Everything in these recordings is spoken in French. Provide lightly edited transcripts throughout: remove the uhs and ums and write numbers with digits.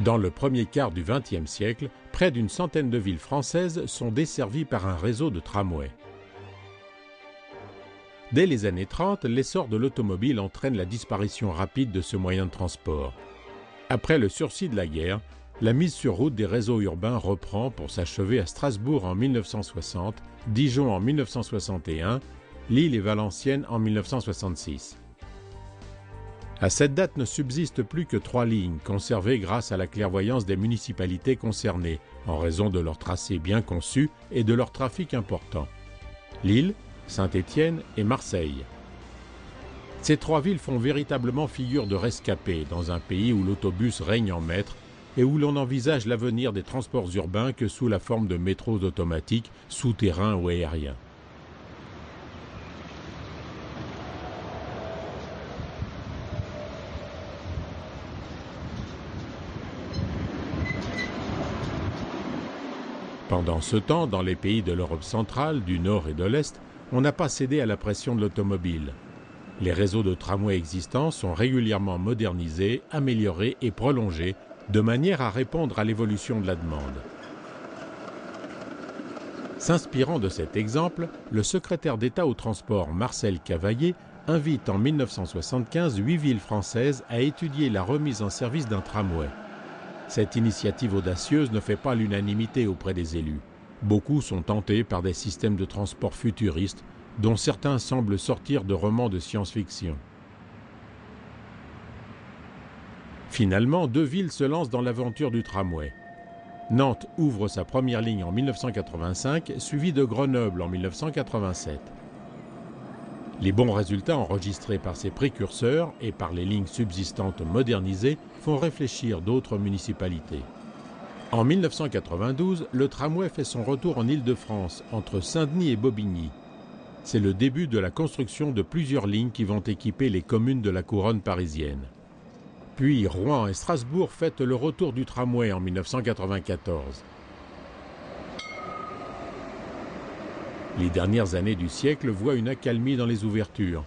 Dans le premier quart du XXe siècle, près d'une centaine de villes françaises sont desservies par un réseau de tramways. Dès les années 30, l'essor de l'automobile entraîne la disparition rapide de ce moyen de transport. Après le sursis de la guerre, la mise sur route des réseaux urbains reprend pour s'achever à Strasbourg en 1960, Dijon en 1961, Lille et Valenciennes en 1966. À cette date ne subsistent plus que 3 lignes, conservées grâce à la clairvoyance des municipalités concernées, en raison de leur tracé bien conçu et de leur trafic important. Lille, Saint-Étienne et Marseille. Ces 3 villes font véritablement figure de rescapés dans un pays où l'autobus règne en maître et où l'on envisage l'avenir des transports urbains que sous la forme de métros automatiques, souterrains ou aériens. Pendant ce temps, dans les pays de l'Europe centrale, du Nord et de l'Est, on n'a pas cédé à la pression de l'automobile. Les réseaux de tramway existants sont régulièrement modernisés, améliorés et prolongés, de manière à répondre à l'évolution de la demande. S'inspirant de cet exemple, le secrétaire d'État au transport Marcel Cavaillé invite en 1975 8 villes françaises à étudier la remise en service d'un tramway. Cette initiative audacieuse ne fait pas l'unanimité auprès des élus. Beaucoup sont tentés par des systèmes de transport futuristes, dont certains semblent sortir de romans de science-fiction. Finalement, 2 villes se lancent dans l'aventure du tramway. Nantes ouvre sa première ligne en 1985, suivie de Grenoble en 1987. Les bons résultats enregistrés par ces précurseurs et par les lignes subsistantes modernisées font réfléchir d'autres municipalités. En 1992, le tramway fait son retour en Île-de-France, entre Saint-Denis et Bobigny. C'est le début de la construction de plusieurs lignes qui vont équiper les communes de la couronne parisienne. Puis Rouen et Strasbourg fêtent le retour du tramway en 1994. Les dernières années du siècle voient une accalmie dans les ouvertures.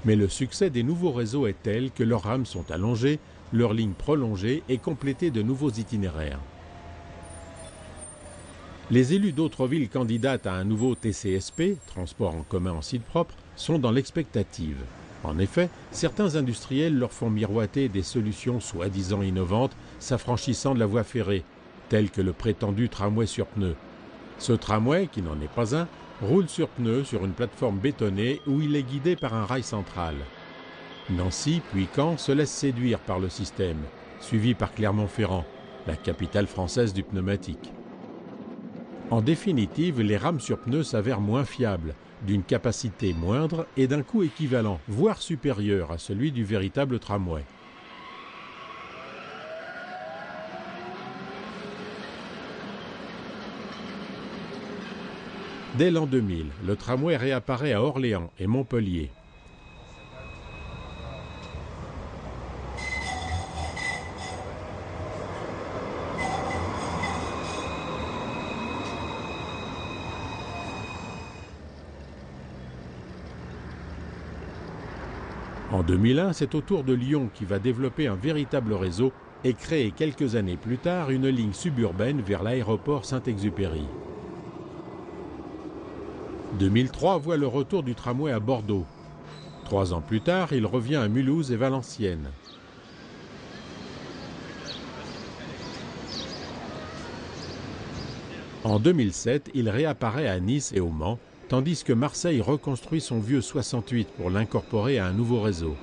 Mais le succès des nouveaux réseaux est tel que leurs rames sont allongées, leurs lignes prolongées et complétées de nouveaux itinéraires. Les élus d'autres villes candidates à un nouveau TCSP, transport en commun en site propre, sont dans l'expectative. En effet, certains industriels leur font miroiter des solutions soi-disant innovantes s'affranchissant de la voie ferrée, telles que le prétendu tramway sur pneus. Ce tramway, qui n'en est pas un, roule sur pneus sur une plateforme bétonnée où il est guidé par un rail central. Nancy puis Caen se laissent séduire par le système, suivi par Clermont-Ferrand, la capitale française du pneumatique. En définitive, les rames sur pneus s'avèrent moins fiables, d'une capacité moindre et d'un coût équivalent, voire supérieur à celui du véritable tramway. Dès l'an 2000, le tramway réapparaît à Orléans et Montpellier. En 2001, c'est au tour de Lyon qui va développer un véritable réseau et créer quelques années plus tard une ligne suburbaine vers l'aéroport Saint-Exupéry. 2003 voit le retour du tramway à Bordeaux. 3 ans plus tard, il revient à Mulhouse et Valenciennes. En 2007, il réapparaît à Nice et au Mans, tandis que Marseille reconstruit son vieux 68 pour l'incorporer à un nouveau réseau.